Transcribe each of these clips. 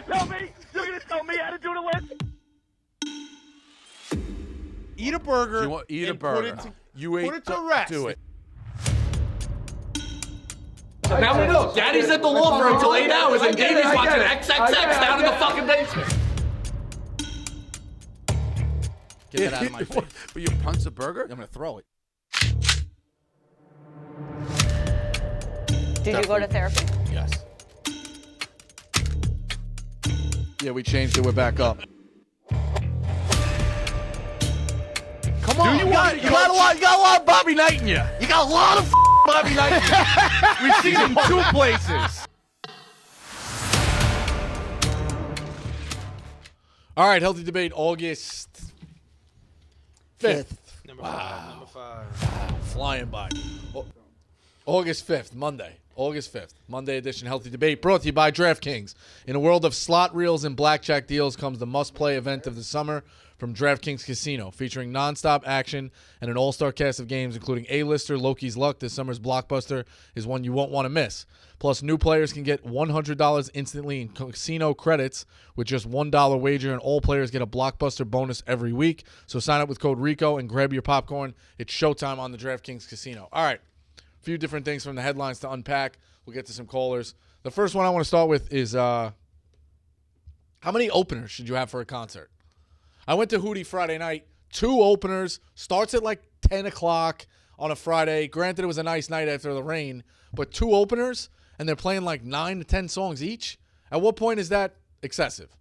tell me? You're gonna tell me how to do the list? Eat a burger. Eat a and burger. Put it to rest. Do it. Now we know. Daddy's at the law firm until 8 hours, and Davey's watching XXX down in the fucking basement. Get that out of my face. But you punch the burger? I'm gonna throw it. Did you go to therapy? Yes. Yeah, we changed it. We're back up. Come on, you got a lot of Bobby Knight in you. You got a lot of Bobby Knight in you. We've seen him in 2 places. All right, healthy debate, August 5th. Number 5. Wow, flying by. August 5th, Monday. August 5th, Monday edition Healthy Debate, brought to you by DraftKings. In a world of slot reels and blackjack deals comes the must-play event of the summer from DraftKings Casino, featuring nonstop action and an all-star cast of games, including A-lister Loki's Luck. This summer's Blockbuster is one you won't want to miss. Plus, new players can get $100 instantly in casino credits with just $1 wager, and all players get a Blockbuster bonus every week. So sign up with code RICO and grab your popcorn. It's showtime on the DraftKings Casino. All right. A few different things from the headlines to unpack. We'll get to some callers. The first one I want to start with is how many openers should you have for a concert? I went to Hootie Friday night. 2 openers. Starts at like 10 o'clock on a Friday. Granted, it was a nice night after the rain, but 2 openers, and they're playing like 9 to 10 songs each? At what point is that excessive?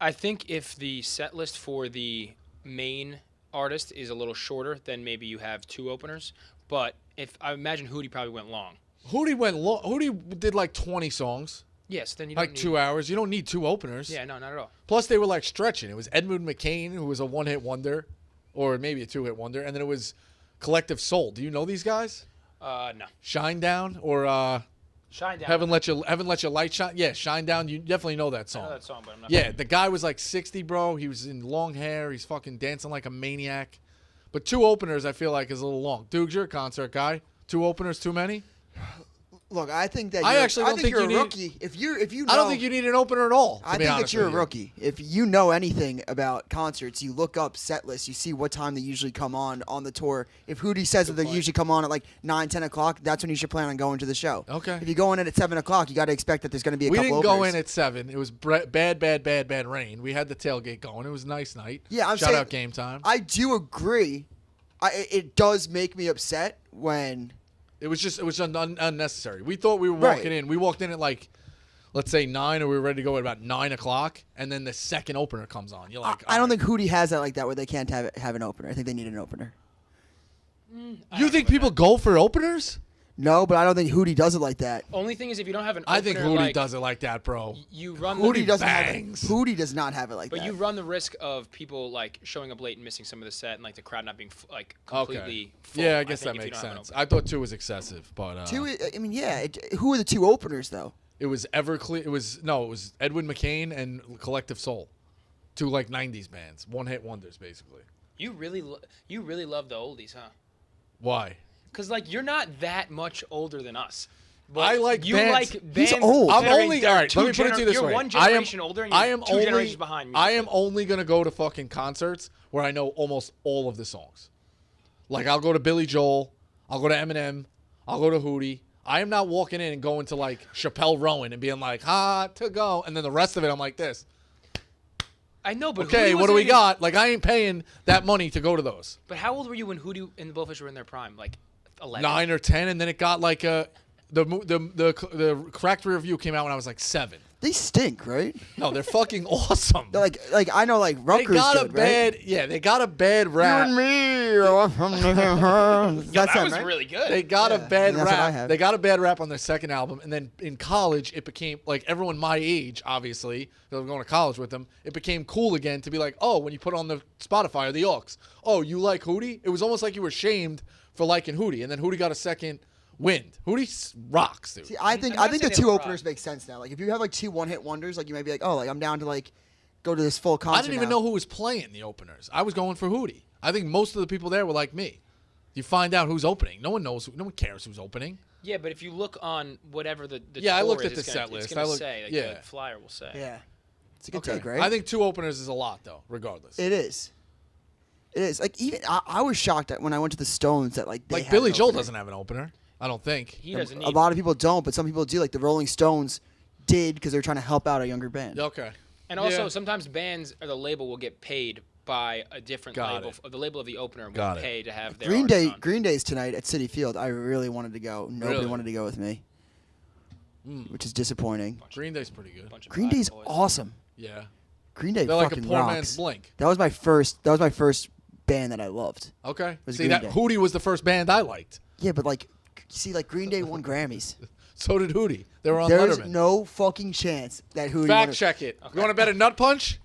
I think if the set list for the main artist is a little shorter, then maybe you have 2 openers. But if I imagine Hootie probably went long. Hootie went long. Hootie did like 20 songs. Yes, then you don't like need 2 hours. You don't need 2 openers. Yeah, no, not at all. Plus, they were like stretching. It was Edmund McCain, who was a one-hit wonder, or maybe a 2-hit wonder, and then it was Collective Soul. Do you know these guys? No. Shine Down or Shine Down. Haven't Let Your Light Shine. Yeah, Shine Down. You definitely know that song. I know that song, but I'm not. Yeah, the guy was like 60, bro. He was in long hair. He's fucking dancing like a maniac. But 2 openers, I feel like, is a little long. Dukes, you're a concert guy. 2 openers, too many? Look, I think that I actually don't think you're you a need- rookie. If you know, I don't think you need an opener at all. I think that you're a rookie. If you know anything about concerts, you look up set lists, you see what time they usually come on the tour. If Hootie says that they usually come on at like 9, 10 o'clock, that's when you should plan on going to the show. Okay. If you go in at 7 o'clock, you got to expect that there's going to be a We couple didn't go openers. in at 7. It was bad rain. We had the tailgate going. It was a nice night. Yeah, I'm Shout saying, out Game Time. I do agree. It does make me upset when... It was unnecessary. We thought we were walking in. We walked in at like, let's say 9, or we were ready to go at about 9 o'clock, and then the second opener comes on. You're like, I don't think Hootie has that like that where they can't have an opener. I think they need an opener. You think people go for openers? No, but I don't think Hootie does it like that. Only thing is, if you don't have an opener, I think Hootie does it like that, bro. You run Hootie doesn't bangs. have it. Hootie does not have it like that. But you run the risk of people like showing up late and missing some of the set, and like the crowd not being like completely full. Yeah, I guess that think if you makes don't have an sense. I thought 2 was excessive, but 2. I mean, yeah. Who are the 2 openers though? it was Everclear. It was Edwin McCain and Collective Soul, 2 like 90s bands, one-hit wonders basically. You really love the oldies, huh? Why? Because like you're not that much older than us. But I like you bands. like He's bands. old. I'm that are- only that are all right. Let me put it to you this you're way: one generation older, and you're 2 generations behind me. I am only gonna go to fucking concerts where I know almost all of the songs. Like I'll go to Billy Joel, I'll go to Eminem, I'll go to Hootie. I am not walking in and going to like Chappelle Rowan and being like hot to go, and then the rest of it I'm like this. I know, but Okay, Hootie what do wasn't we even- got? Like I ain't paying that money to go to those. But how old were you when Hootie and the Blowfish were in their prime? Like 11. 9 or 10, and then it got like the cracked rear view came out when I was like 7. They stink, right? No, they're fucking awesome. They're like I know like They Rutgers got a good, bad, right? yeah. They got a bad rap. You and me. That was really good. They got a bad that's what I rap. have. They got a bad rap on their second album, and then in college, it became like everyone my age, obviously, because I'm going to college with them. It became cool again to be like, oh, when you put on the Spotify or the aux, oh, you like Hootie? It was almost like you were shamed for liking Hootie, and then Hootie got a second wind. Hootie rocks, dude. See, I think I'm not the saying they 2 don't openers rock. make sense now. Like if you have like 2 one-hit wonders, like you might be like, oh, like I'm down to like go to this full concert. I didn't even now. know who was playing the openers. I was going for Hootie. I think most of the people there were like me. You find out who's opening. No one knows. No one cares who's opening. Yeah, but if you look on whatever the Yeah, I tour looked is, at the it's set gonna, list. It's gonna I looked- say, like, yeah. the flyer will say. Yeah. It's a good Okay. take, right? I think 2 openers is a lot, though, regardless. It is. It is. Like, even I was shocked when I went to the Stones that, like, they Like, had Billy an Joel opener. doesn't have an opener. I don't think. He doesn't need A lot of people don't, but some people do. Like, the Rolling Stones did because they were trying to help out a younger band. Okay. And also, Yeah. sometimes bands or the label will get paid by a different Got label. it. The label of the opener will Got it. pay to have their Green artist Day, on. Green Day's tonight at Citi Field. I really wanted to go. Nobody Really? wanted to go with me, which is disappointing. Green Day's pretty good. Bunch of Green black Day's boys. awesome. Yeah. Green Day They're like a fucking poor rocks. man's Blink. That was my first band that I loved. Okay. was See, Green that Day. Hootie was the first band I liked. Yeah, but like, see, like Green Day won Grammys. So did Hootie. They were on There's Letterman. no fucking chance that Hootie. Fact won check it. You want to bet a nut punch?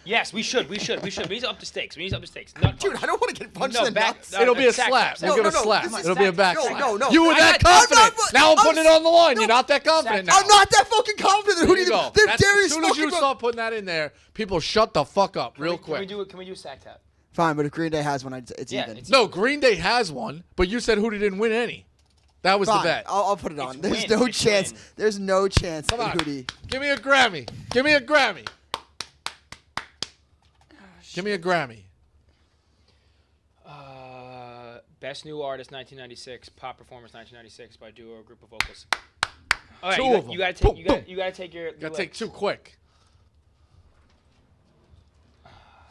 Yes, we should. We need to up the stakes. We need to up the stakes. Nut Dude, punch. I don't want to get punched No, in the back- nuts. No, It'll be a sack slap. tap, You'll sack get a tap. slap. this is It'll be a sack back tap. slap. No, no. You were I that got- confident. Now I'm putting it on the line. You're No. not that confident now. I'm not that fucking confident that There Hootie. you go. They're That's- Darius as soon as you fucking- start putting that in there, people shut the fuck up real quick. Can we do sack tap? Fine, but if Green Day has one, it's Yeah, even. it's- No, Green Day has one, but you said Hootie didn't win any. That was Fine, the bet. I'll put it on. It's There's win. no It's chance. win. There's no chance Come that on. Hootie. Give me a Grammy. Give me a Grammy. Give me a Grammy. Best New Artist 1996, Pop Performance 1996 by duo or group of vocals. All right, Two you, of got, them. you gotta take Boom, you gotta, boom. you gotta take your. Gotta take 2 quick.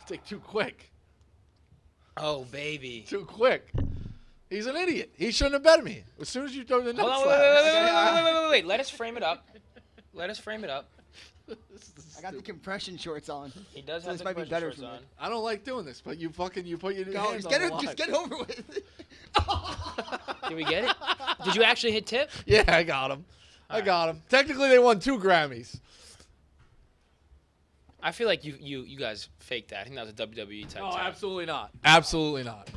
Take 2 quick. Oh baby. 2 quick. He's an idiot. He shouldn't have bet me. As soon as you throw the Hold nuts on, wait. Let us frame it up. Let us frame it up. I got the compression shorts on. He does So have this the might be compression better shorts for me. on. I don't like doing this, but you put your Go, hands just on the get it. line. Just get over with. Did we get it? Did you actually hit tip? Yeah, I got him. I got him. Technically, they won 2 Grammys. I feel like you guys faked that. I think that was a WWE type. No, tap. absolutely not. Absolutely not.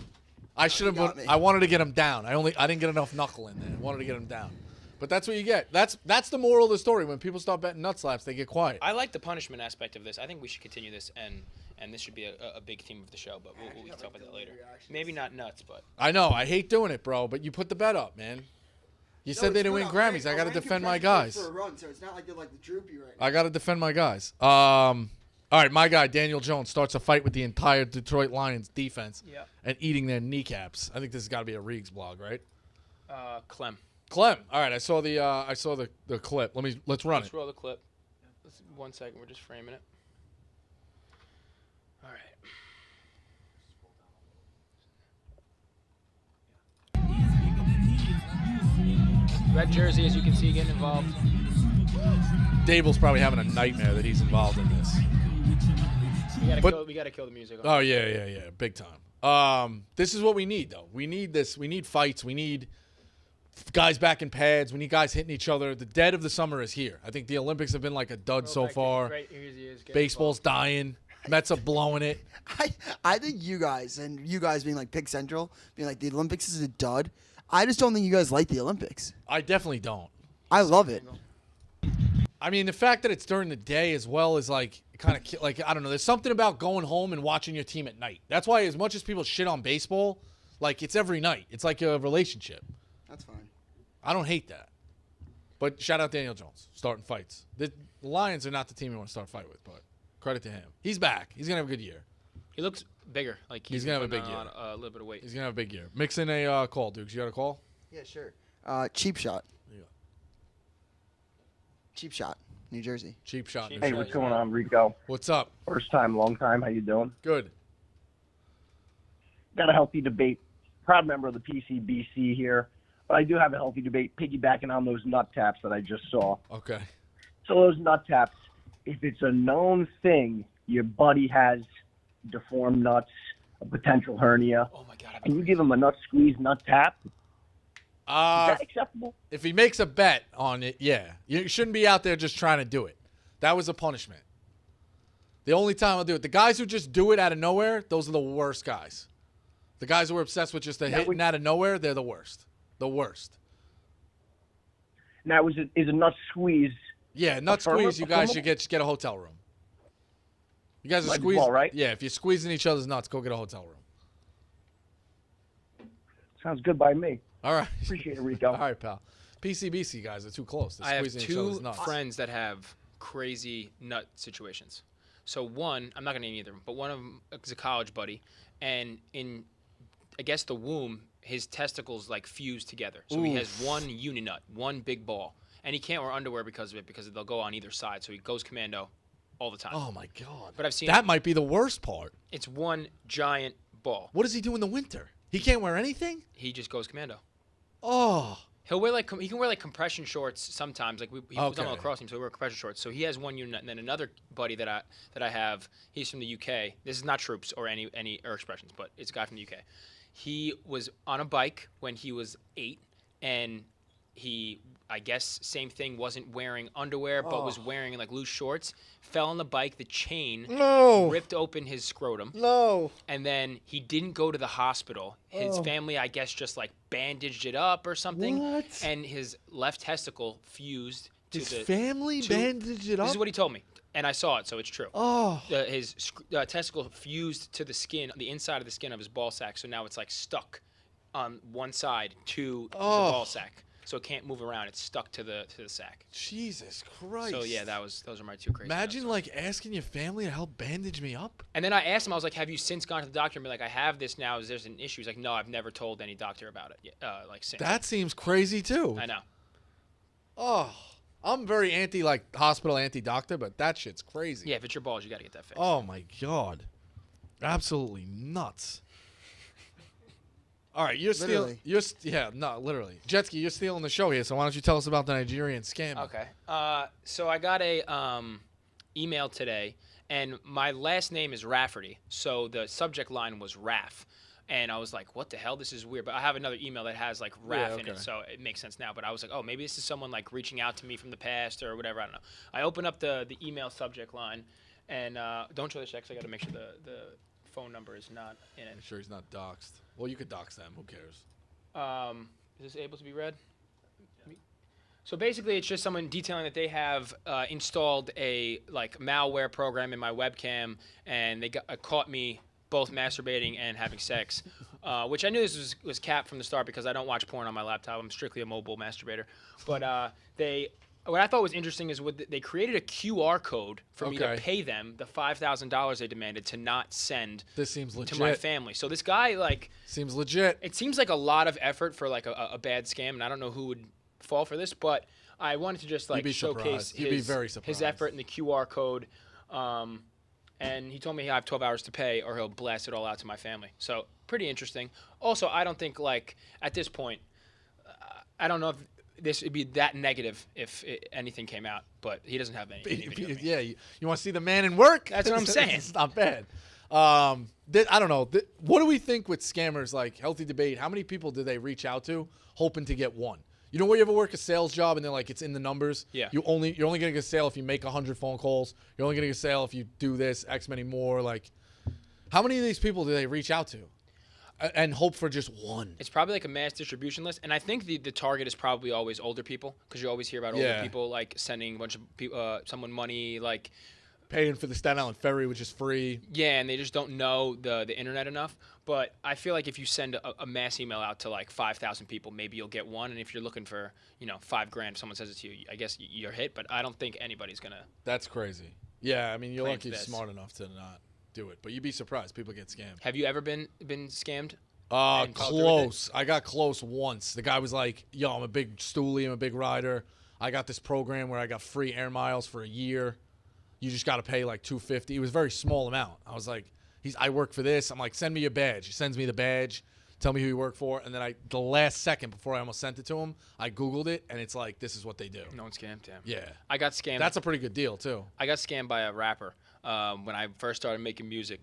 I should have. got me. I wanted to get him down. I didn't get enough knuckle in there. I wanted to get him down. But that's what you get. That's the moral of the story. When people start betting nut slaps, they get quiet. I like the punishment aspect of this. I think we should continue this, and this should be a big theme of the show. But we can talk about that later. Maybe not nuts, but I know. I hate doing it, bro. But you put the bet up, man. You said they didn't win Grammys. I got to defend my guys. For a run, so it's not like they're like the droopy right I got to defend my guys. All right, my guy Daniel Jones starts a fight with the entire Detroit Lions defense and eating their kneecaps. I think this has got to be a Reegs blog, right? Clem. Clem. All right, I saw the clip. Let's run Let's it. roll the clip. 1 second. We're just framing it. All right. Red jersey, as you can see, getting involved. Dable's probably having a nightmare that he's involved in this. We gotta kill the music. Oh yeah, big time. This is what we need though. We need this. We need fights. We need guys back in pads. We need guys hitting each other. The dead of the summer is here. I think the Olympics have been like a dud so far. Right, here he is, getting Baseball's dying. Mets are blowing it. I think you guys, and you guys being like Pick Central, being like the Olympics is a dud. I just don't think you guys like the Olympics. I definitely don't. I love it. I mean, the fact that it's during the day as well is like kind of like I don't know. There's something about going home and watching your team at night. That's why, as much as people shit on baseball, like it's every night. It's like a relationship. That's fine. I don't hate that. But shout out Daniel Jones starting fights. The Lions are not the team you want to start a fight with, but credit to him. He's back. He's gonna have a good year. He looks bigger. Like He's gonna have a putting big year. on a little bit of weight. He's gonna have a big year. Mix in a call, Dukes. You got a call? Yeah, sure. Cheap Shot. Yeah. Cheap Shot, New Jersey. Cheap shot. Cheap New Hey, Jersey. what's going on, Rico? What's up? First time, long time. How you doing? Good. Got a healthy debate. Proud member of the PCBC here, but I do have a healthy debate piggybacking on those nut taps that I just saw. Okay. So those nut taps, if it's a known thing, your buddy has deformed nuts, a potential hernia, Oh my god! and you give him a nut squeeze, nut tap, is that acceptable? If he makes a bet on it, yeah. You shouldn't be out there just trying to do it. That was a punishment. The only time I'll do it. The guys who just do it out of nowhere, those are the worst guys. The guys who are obsessed with just the hitting out of nowhere, they're the worst. The worst. Now, is a nut squeeze Yeah, nut squeeze, you guys should get a hotel room. You guys are Like squeezing. ball, right? Yeah, if you're squeezing each other's nuts, go get a hotel room. sounds good by me. All right. Appreciate it, Rico. All right, pal. PCBC guys are too close. They're I have squeezing each other's two nuts. friends that have crazy nut situations. So one, I'm not gonna name either, but one of them is a college buddy, and in, I guess the womb, his testicles like fuse together. So he has one uninut, one big ball, and he can't wear underwear because of it because they'll go on either side. So he goes commando all the time. Oh my God. But I've seen that might be the worst part. It's one giant ball. What does he do in the winter? He can't wear anything? He just goes commando. Oh. He'll wear like he can wear like compression shorts sometimes. Like he was on the Okay. lacrosse team, so he wear compression shorts. So he has one unit, and then another buddy that I have. He's from the UK. This is not troops or any or expressions, but it's a guy from the UK. He was on a bike when he was 8, and he, I guess, same thing, wasn't wearing underwear, but was wearing like loose shorts. Fell on the bike, the chain ripped open his scrotum. No. And then he didn't go to the hospital. His family, I guess, just like bandaged it up or something. What? And his left testicle fused to His the family bandaged it up? This is what he told me, and I saw it, so it's true. Oh. His testicle fused to the skin, the inside of the skin of his ball sack, so now it's like stuck on one side to the ball sack. So it can't move around. It's stuck to the sack. Jesus Christ. So yeah, those are my two crazy. Imagine like asking your family to help bandage me up. And then I asked him, I was like, "Have you since gone to the doctor and be like, I have this now? Is there an issue?" He's like, "No, I've never told any doctor about it. Like since." That seems crazy too. I know. Oh, I'm very hospital anti-doctor, but that shit's crazy. Yeah, if it's your balls, you got to get that fixed. Oh my God. Absolutely nuts. All right, you're stealing. Literally. Jetski, you're stealing the show here. So why don't you tell us about the Nigerian scam? Okay. So I got a email today, and my last name is Rafferty, so the subject line was Raff, and I was like, "What the hell? This is weird." But I have another email that has like Raff in it, so it makes sense now. But I was like, "Oh, maybe this is someone like reaching out to me from the past or whatever." I don't know. I open up the email subject line, and don't show the checks. I got to make sure the phone number is not in it. I'm sure he's not doxxed. Well, you could dox them. Who cares? Is this able to be read? So basically, it's just someone detailing that they have installed a like malware program in my webcam, and they caught me both masturbating and having sex, which I knew this was capped from the start because I don't watch porn on my laptop. I'm strictly a mobile masturbator. But what I thought was interesting is they created a QR code for me to pay them the $5,000 they demanded to not send This seems legit. to my family. So this guy seems legit. It seems like a lot of effort for like a bad scam, and I don't know who would fall for this, but I wanted to just like showcase his effort in the QR code. And he told me I have 12 hours to pay or he'll blast it all out to my family. So pretty interesting. Also, I don't think like at this point, I don't know if this would be that negative if anything came out, but he doesn't have any. Yeah, you want to see the man in work? That's what I'm saying. It's not bad. I don't know. What do we think with scammers like Healthy Debate? How many people do they reach out to hoping to get one? You know where you ever work a sales job and they're like, it's in the numbers? Yeah. You're only going to get a sale if you make 100 phone calls. You're only going to get a sale if you do this, X many more. Like, how many of these people do they reach out to and hope for just one? It's probably like a mass distribution list. And I think the target is probably always older people because you always hear about older people like sending a bunch of people, someone money, like paying for the Staten Island ferry, which is free. Yeah, and they just don't know the internet enough. But I feel like if you send a mass email out to like 5,000 people, maybe you'll get one. And if you're looking for, $5,000, if someone says it to you, I guess you're hit. But I don't think anybody's gonna. That's crazy. Yeah, I mean, you're plan lucky for you're this. smart enough to not do it. But you'd be surprised. People get scammed. Have you ever been scammed? Close. I got close once. The guy was like, yo, I'm a big stoolie. I'm a big rider. I got this program where I got free air miles for a year. You just got to pay like $250. It was a very small amount. I was like, I work for this. I'm like, send me your badge. He sends me the badge. Tell me who you work for. And then the last second before I almost sent it to him, I Googled it, and it's like, this is what they do. No one scammed him. Yeah. I got scammed. That's a pretty good deal, too. I got scammed by a rapper when I first started making music.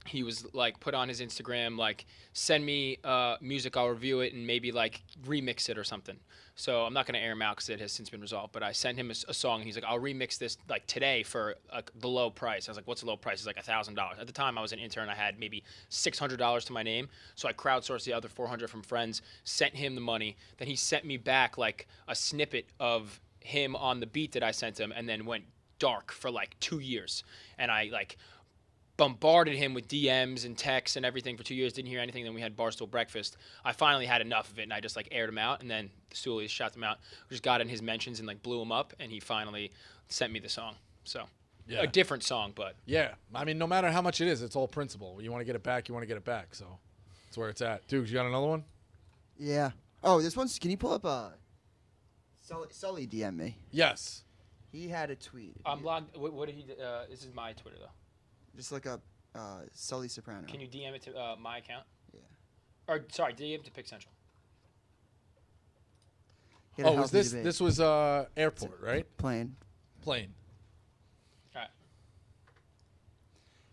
He was like put on his Instagram like send me music, I'll review it and maybe like remix it or something. So I'm not gonna air him out because it has since been resolved. But I sent him a song and he's like, I'll remix this like today for the low price. I was like, what's the low price? He's like $1,000. At the time I was an intern. I had maybe $600 to my name. So I crowdsourced the other $400 from friends, sent him the money. Then he sent me back like a snippet of him on the beat that I sent him, and then went dark for like 2 years. And I like bombarded him with DMs and texts and everything for 2 years. Didn't hear anything. Then we had Barstool Breakfast. I finally had enough of it, and I just like aired him out. And then the Stoolies shot them out. Just got in his mentions and like blew him up. And he finally sent me the song. So a different song, but yeah. I mean, no matter how much it is, it's all principle. You want to get it back, you want to get it back. So that's where it's at. Dude, you got another one? Yeah. Oh, this one's. Can you pull up Sully DM me? Yes. He had a tweet. I'm logged. What did he? This is my Twitter though. Just look up Sully Soprano. Can you DM it to my account? Yeah. Or sorry, DM to Pick Central. He had a Oh, was healthy this debate. this was airport, right? Plane. Plane. All right.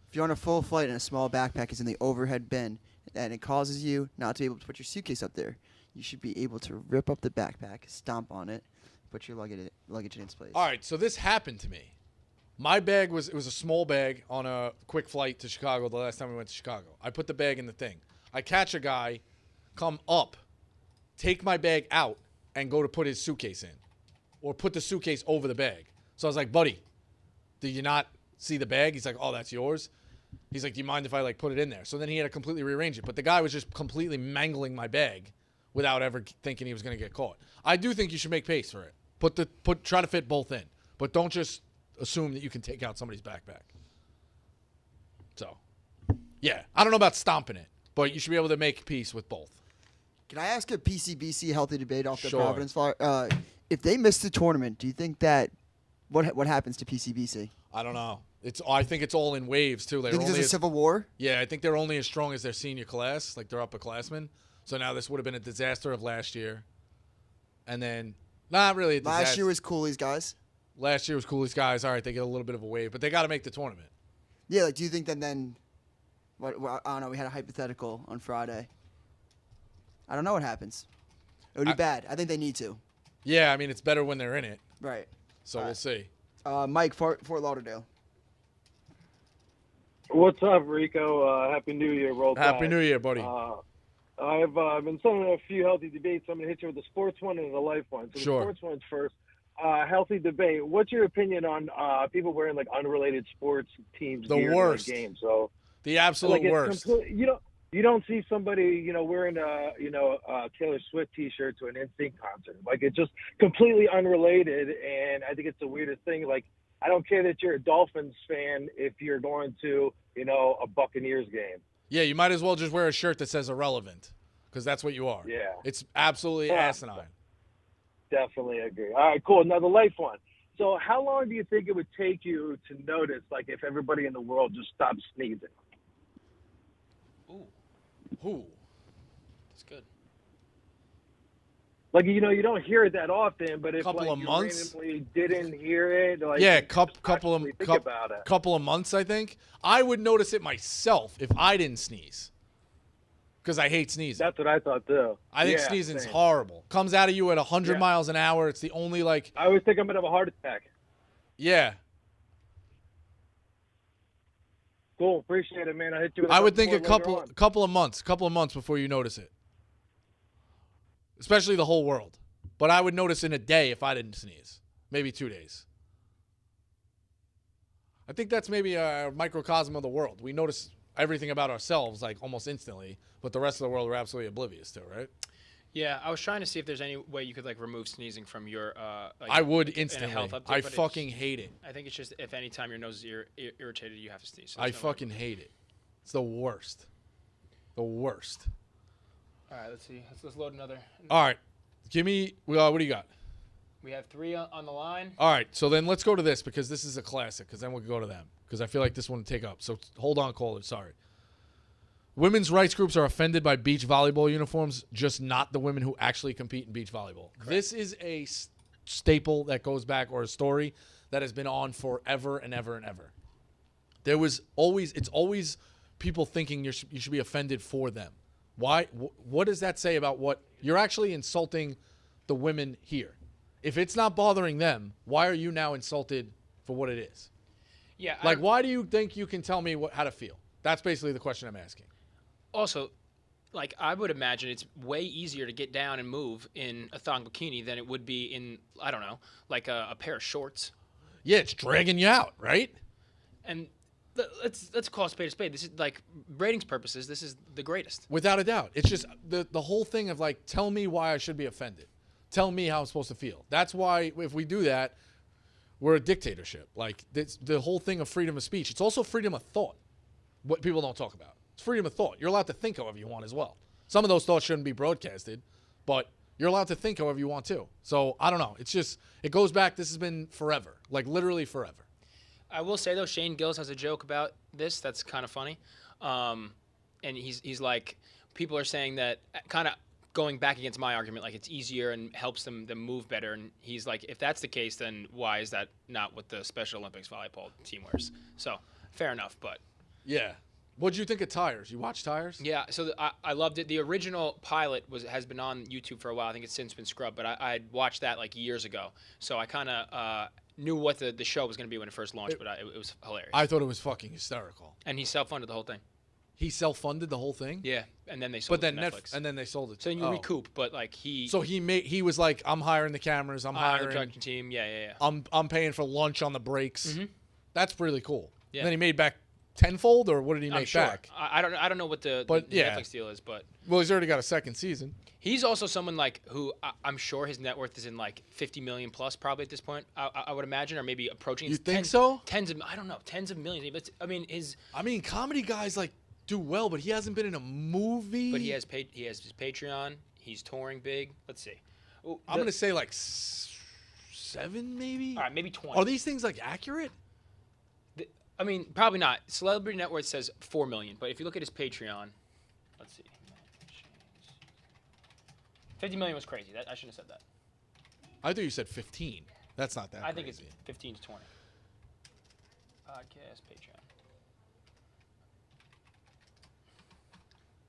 If you're on a full flight and a small backpack is in the overhead bin and it causes you not to be able to put your suitcase up there, you should be able to rip up the backpack, stomp on it, put your luggage in its place. All right, so this happened to me. My bag was a small bag on a quick flight to Chicago the last time we went to Chicago. I put the bag in the thing. I catch a guy come up, take my bag out, and go to put his suitcase in. Or put the suitcase over the bag. So I was like, buddy, did you not see the bag? He's like, oh, that's yours? He's like, do you mind if I like put it in there? So then he had to completely rearrange it. But the guy was just completely mangling my bag without ever thinking he was going to get caught. I do think you should make pace for it. Try to fit both in. But don't just assume that you can take out somebody's backpack. So, yeah. I don't know about stomping it, but you should be able to make peace with both. Can I ask a PCBC healthy debate off the Sure. Providence Fire? If they miss the tournament, do you think that what happens to PCBC? I don't know. I think it's all in waves, too. Do you think there's a civil war? Yeah, I think they're only as strong as their senior class, like their upperclassmen. So now this would have been a disaster of last year. And then, not really a disaster. Last year was Cooley's guys. Last year was Cooley's guys. All right, they get a little bit of a wave, but they got to make the tournament. Yeah, like do you think that then? I don't know. We had a hypothetical on Friday. I don't know what happens. It would be bad. I think they need to. Yeah, I mean, it's better when they're in it. Right. So we'll see. Mike, Fort Lauderdale. What's up, Rico? Happy New Year, Roll Happy Tide. New Year, buddy. I've been sending a few healthy debates. I'm going to hit you with the sports one and the life one. So Sure. The sports one's first. Healthy debate. What's your opinion on people wearing like unrelated sports teams The gear worst. to the game? So The absolute it's worst. you don't see somebody wearing a Taylor Swift T-shirt to an NSYNC concert. Like it's just completely unrelated, and I think it's the weirdest thing. Like I don't care that you're a Dolphins fan if you're going to a Buccaneers game. Yeah, you might as well just wear a shirt that says irrelevant, because that's what you are. Yeah. It's absolutely asinine. Definitely agree. All right, cool. Now the life one. So how long do you think it would take you to notice, like, if everybody in the world just stopped sneezing? Ooh. That's good. Like, you don't hear it that often, but if Couple like of you months? randomly didn't hear it, like Yeah, you just couple actually think of about it. couple of months, I think. I would notice it myself if I didn't sneeze, because I hate sneezing. That's what I thought too. I think Yeah, sneezing's same. horrible. Comes out of you at 100 Yeah. miles an hour. It's the only I always think I'm gonna have a heart attack. yeah. Cool, appreciate it, man. I hit you. With I would think more a later on. couple of months before you notice it. Especially the whole world. But I would notice in a day if I didn't sneeze. Maybe 2 days. I think that's maybe a microcosm of the world. We notice everything about ourselves like almost instantly, but the rest of the world we're absolutely oblivious to, right? Yeah, I was trying to see if there's any way you could like remove sneezing from your. I would in a instantly. health update, I but fucking hate it. I think it's just if any time your nose is irritated, you have to sneeze. So I there's no way. fucking hate it. It's the worst. The worst. All right, let's see. Let's load another. All right. Give me, what do you got? We have 3 on the line. All right, so then let's go to this because this is a classic, because then we'll go to them because I feel like this one will take up. So hold on, caller. Sorry. Women's rights groups are offended by beach volleyball uniforms, just not the women who actually compete in beach volleyball. Correct. This is a staple that goes back, or a story that has been on forever and ever and ever. It's always people thinking you should be offended for them. Why? What does that say about what you're actually insulting the women here? If it's not bothering them, why are you now insulted for what it is? Yeah. Like, why do you think you can tell me how to feel? That's basically the question I'm asking. Also, like, I would imagine it's way easier to get down and move in a thong bikini than it would be in, I don't know, like a pair of shorts. Yeah, it's dragging you out, right? And let's call a spade a spade. This is like ratings purposes. This is the greatest. Without a doubt. It's just the whole thing of like, tell me why I should be offended. Tell me how I'm supposed to feel. That's why if we do that, we're a dictatorship. Like the whole thing of freedom of speech. It's also freedom of thought. What people don't talk about. It's freedom of thought. You're allowed to think however you want as well. Some of those thoughts shouldn't be broadcasted, but you're allowed to think however you want to. So I don't know. It's just, it goes back. This has been forever, like literally forever. I will say though, Shane Gillis has a joke about this that's kind of funny, and he's like, people are saying that kind of going back against my argument, like it's easier and helps them move better, and he's like, if that's the case, then why is that not what the Special Olympics volleyball team wears? So fair enough, but yeah. What did you think of Tires? You watched Tires? yeah. So I loved it. The original pilot has been on YouTube for a while. I think it's since been scrubbed, but I watched that like years ago, so I kind of knew what the show was going to be when it first launched, but it was hilarious. I thought it was fucking hysterical. And he self-funded the whole thing. He self-funded the whole thing? Yeah, and then they sold it to Netflix. And then they sold it. So you recoup, but like he. So he was like, I'm hiring the cameras. I'm hiring the production team. Yeah. I'm paying for lunch on the breaks. Mm-hmm. That's really cool. Yeah. And then he made back tenfold, or what did he make sure. back? I don't know what the Netflix deal is, but well, he's already got a second season. he's also someone like who I'm sure his net worth is in like 50 million plus probably at this point. I would imagine, or maybe approaching. You think so? Tens of, I don't know, tens of millions. But I mean, comedy guys like do well, but he hasn't been in a movie. But he has his Patreon. He's touring big. Let's see. I'm gonna say like 7, maybe. All right, maybe 20. Are these things like accurate? I mean, probably not. Celebrity net worth says 4 million, but if you look at his Patreon, let's see. 50 million was crazy. I shouldn't have said that. I thought you said 15. That's not that. I think crazy. it's 15 to 20. Podcast Patreon.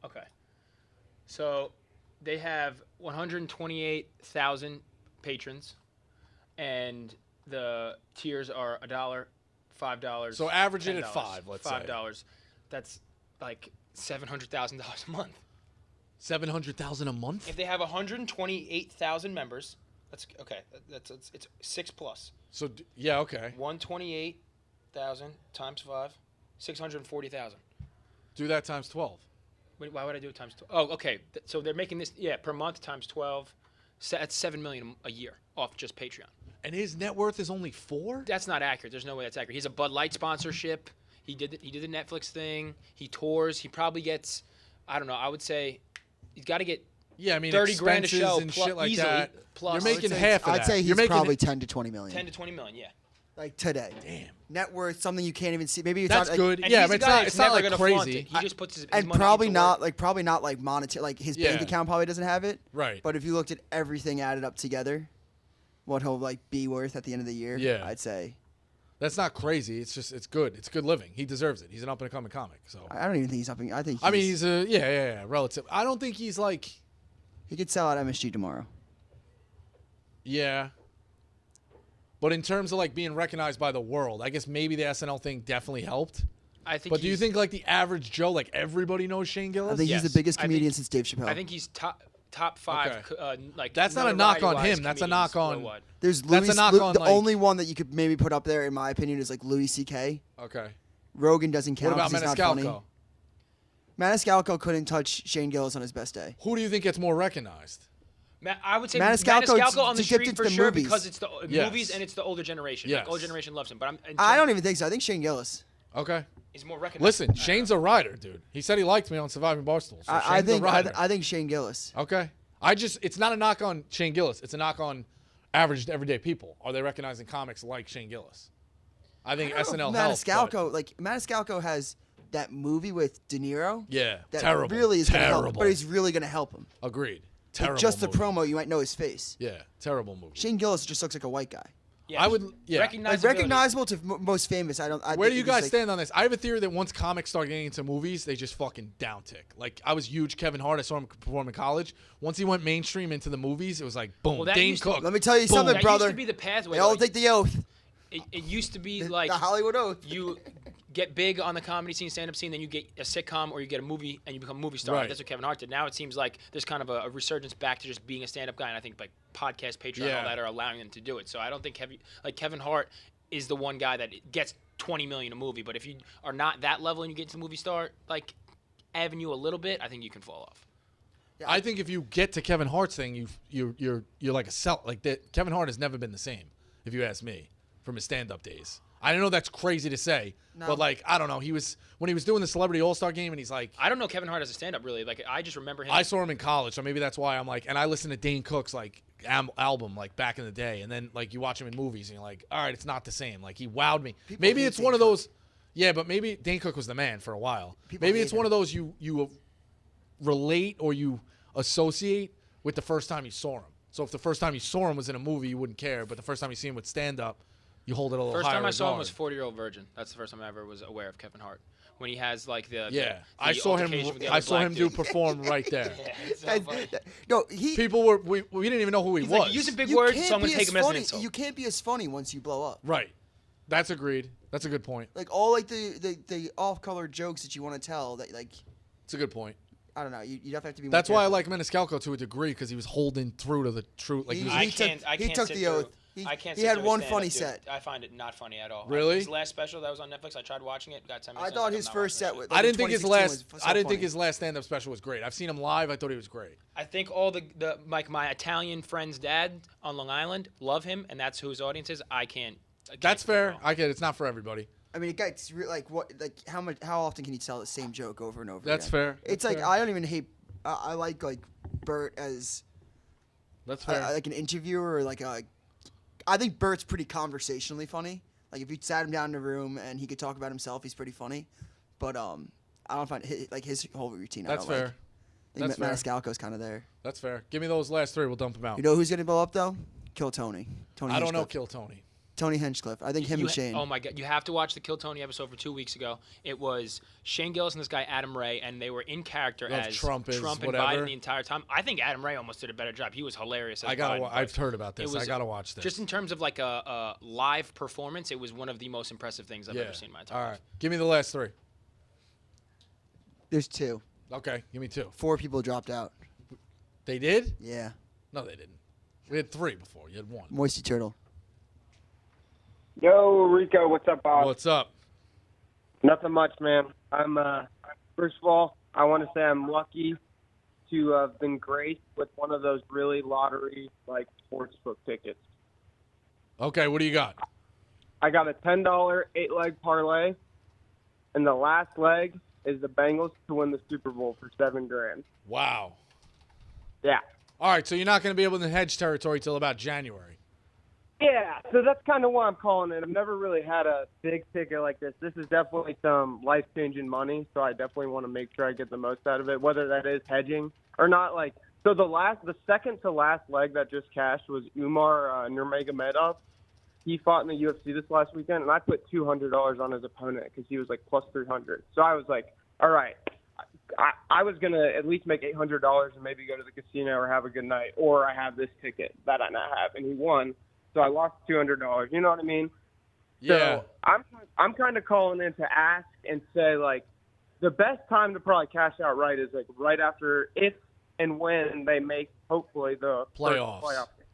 Okay. So they have 128,000 patrons, and the tiers are $1, $5. So average it $10, at 5. Let's say $5. That's like $700,000 a month. 700,000 a month. If they have 128,000 members, that's okay. It's 6 plus. So yeah, okay. 128,000 times 5, 640,000. Do that times 12. Wait, why would I do it times 12? Oh, okay. So they're making this per month times 12. That's $7 million a year off just Patreon. And his net worth is only 4? That's not accurate. There's no way that's accurate. He has a Bud Light sponsorship. He did the Netflix thing. He tours. He probably gets, I don't know, I would say he's got to get 30 grand a show and shit like easily. that. Plus, you're making half of that. I'd say he's you're making probably 10 to 20 million. 10 to 20 million, yeah. Like today. Damn. Net worth, something you can't even see. Maybe it's That's not, good. And yeah, he's but a guy it's that's not never like gonna flaunt crazy. it. He just puts his and money probably into not work. like monetary. Like his Yeah. bank account probably doesn't have it. Right. But if you looked at everything added up together, what he'll like be worth at the end of the year, Yeah. I'd say. That's not crazy. It's just it's good. It's good living. He deserves it. He's an up and coming comic. So I don't even think he's up. I think. I mean, he's a yeah, relative. I don't think he's like he could sell out MSG tomorrow. yeah. But in terms of like being recognized by the world, I guess maybe the SNL thing definitely helped. I think. But do you think like the average Joe, like everybody knows Shane Gillis? I think Yes. he's the biggest I comedian think- since Dave Chappelle. I think he's top 5. Okay. Like That's not a knock on notoriety-wise him. That's a comedians knock on- worldwide. There's That's Louis, a knock on, the like- only one that you could maybe put up there, in my opinion, is like Louis C.K. Okay. Rogan doesn't count. What about 'cause he's not funny. Maniscalco? Maniscalco couldn't touch Shane Gillis on his best day. Who do you think gets more recognized? I would say Maniscalco Maniscalco on the dipped street into for the sure movies. because it's the Yes. movies and it's the older generation. Yes. Like, older generation loves him, but I don't even think so. I think Shane Gillis. Okay. He's more recognized. Listen, Shane's a rider, dude. He said he liked me on Surviving Barstool. So I Shane's a think rider. I think Shane Gillis. Okay. It's not a knock on Shane Gillis. It's a knock on average everyday people. Are they recognizing comics like Shane Gillis? I think SNL helps. Maniscalco, like Maniscalco has that movie with De Niro. Yeah, That terrible. really is gonna help, terrible. but he's really gonna help him. Agreed. Like, Terrible. just the movie. promo, you might know his face. Yeah, terrible movie. Shane Gillis just looks like a white guy. Yeah, I would. Yeah. Like recognizability. recognizable to most famous. I don't. Where do you guys stand on this? I have a theory that once comics start getting into movies, they just fucking downtick. Like I was huge Kevin Hart. I saw him perform in college. Once he went mainstream into the movies, it was like boom. Well, that Dane used to- Cook. Let me tell you Boom. something, That brother. used to be the pathway. They all like, take the oath. it used to be like The Hollywood oath. you get big on the comedy scene, stand-up scene, then you get a sitcom or you get a movie and you become a movie star. Right. That's what Kevin Hart did. Now it seems like there's kind of a resurgence back to just being a stand-up guy, and I think like podcast, Patreon, Yeah. all that are allowing them to do it. So I don't think Kevin Hart is the one guy that gets 20 million a movie. But if you are not that level and you get to movie star like avenue a little bit, I think you can fall off. I think if you get to Kevin Hart's thing, you're like a sell. Like that, Kevin Hart has never been the same, if you ask me, from his stand-up days. I know that's crazy to say, but like I don't know. When he was doing the Celebrity All-Star Game, and he's like, I don't know Kevin Hart as a stand-up really. Like I just remember him. I saw him in college, so maybe that's why I'm like, and I listened to Dane Cook's like album like back in the day, and then like you watch him in movies, and you're like, all right, it's not the same. Like he wowed me. Maybe it's one of those. Yeah, but maybe Dane Cook was the man for a while. Maybe it's one of those you relate or you associate with the first time you saw him. So if the first time you saw him was in a movie, you wouldn't care. But the first time you see him with stand-up, you hold it a little higher. First time I saw him regard. was 40-Year-Old Virgin. That's the first time I ever was aware of Kevin Hart. When he has like the I saw him. I saw him do perform right there. No, people were we didn't even know who he was. Like, using big words, so I'm gonna take him as an insult. You can't be as funny once you blow up. Right. That's agreed. That's a good point. Like all like the off-color jokes that you want to tell. That like. It's a good point. I don't know. You definitely have to be. That's more why I careful. like Maniscalco to a degree because he was holding through to the truth. Like I can't took sit the through- oath. I can't. He sit had through one his funny stand-up, dude. set. I find it not funny at all. Really? His last special that was on Netflix, I tried watching it. Got 10 minutes. I thought his first set was. I didn't think his last. I didn't think funny. his last stand-up special was great. I've seen him live. I thought he was great. I think all the like my Italian friend's dad on Long Island love him, and that's who his audience is. I can't That's fair. go. I get it. It's not for everybody. I mean, it gets like what like how often can you tell the same joke over and over? That's again? fair. It's That's like fair. I don't even hate. I like Bert as. That's fair. Like an interviewer or like a. I think Bert's pretty conversationally funny. Like if you sat him down in a room and he could talk about himself, he's pretty funny. But I don't find his whole routine. That's I don't fair. Like. I think Maniscalco's kind of there. That's fair. Give me those last three. We'll dump them out. You know who's gonna blow up though? Kill Tony. I don't know. Kill Tony. Tony Hinchcliffe. I think him and Shane. Oh my God! You have to watch the Kill Tony episode from 2 weeks ago. It was Shane Gillis and this guy Adam Ray, and they were in character as Trump and Biden the entire time. I think Adam Ray almost did a better job. He was hilarious. As Biden, I've heard about this. I gotta watch this. Just in terms of like a live performance, it was one of the most impressive things I've ever seen in my entire All life. right. Give me the last three. There's two. Okay. Give me two. 4 people dropped out. They did? Yeah. No, they didn't. We had 3 before. You had 1. Moisty Turtle. Yo, Rico, what's up, boss? What's up? Nothing much, man. I'm first of all, I want to say I'm lucky to have been graced with one of those really lottery like sportsbook tickets. Okay, what do you got? I got a $10 8-leg parlay, and the last leg is the Bengals to win the Super Bowl for $7,000. Wow. Yeah. All right, so you're not going to be able to hedge territory till about January. Yeah, so that's kind of why I'm calling it. I've never really had a big ticket like this. This is definitely some life-changing money, so I definitely want to make sure I get the most out of it, whether that is hedging or not. Like, so the second to last leg that just cashed was Umar Nurmagomedov. He fought in the UFC this last weekend, and I put $200 on his opponent because he was like plus 300. So I was like, all right, I was going to at least make $800 and maybe go to the casino or have a good night, or I have this ticket that I now have, and he won. So I lost $200. You know what I mean? Yeah. So I'm kind of calling in to ask and say, like, the best time to probably cash out right is, like, right after if and when they make, hopefully, the Playoffs. First playoff game.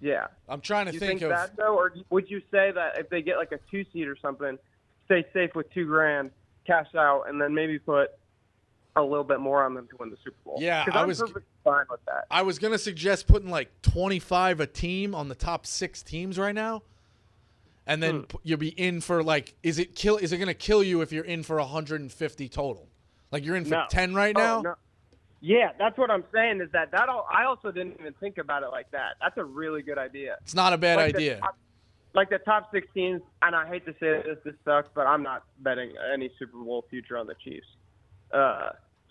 Yeah. I'm trying to you think of that, though? Or would you say that if they get, like, a 2-seed or something, stay safe with $2,000, cash out, and then maybe put a little bit more on them to win the Super Bowl? Yeah, because I'm perfectly fine with that. I was going to suggest putting like 25 a team on the top 6 teams right now. And then you'll be in for like is it going to kill you if you're in for 150 total? Like you're in for 10 right now? No. Yeah, that's what I'm saying is that I also didn't even think about it like that. That's a really good idea. It's not a bad idea. The top 6 teams, and I hate to say this sucks, but I'm not betting any Super Bowl future on the Chiefs.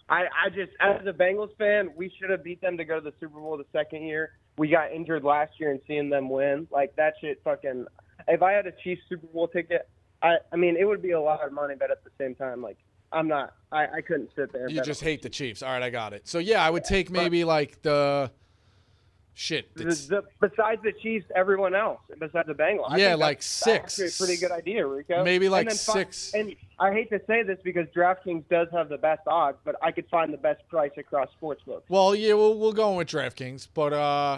I just, as a Bengals fan, we should have beat them to go to the Super Bowl the second year. We got injured last year and seeing them win, like that shit fucking, if I had a Chiefs Super Bowl ticket, I mean, it would be a lot of money, but at the same time, like, I couldn't sit there. You just hate the Chiefs. All right, I got it. So, yeah, I would take maybe like the shit. Besides the Chiefs, everyone else, besides the Bengals. Yeah, like 6. That's actually a pretty good idea, Rico. Maybe like and 6. And I hate to say this because DraftKings does have the best odds, but I could find the best price across sportsbooks. Well, yeah, we'll go with DraftKings, but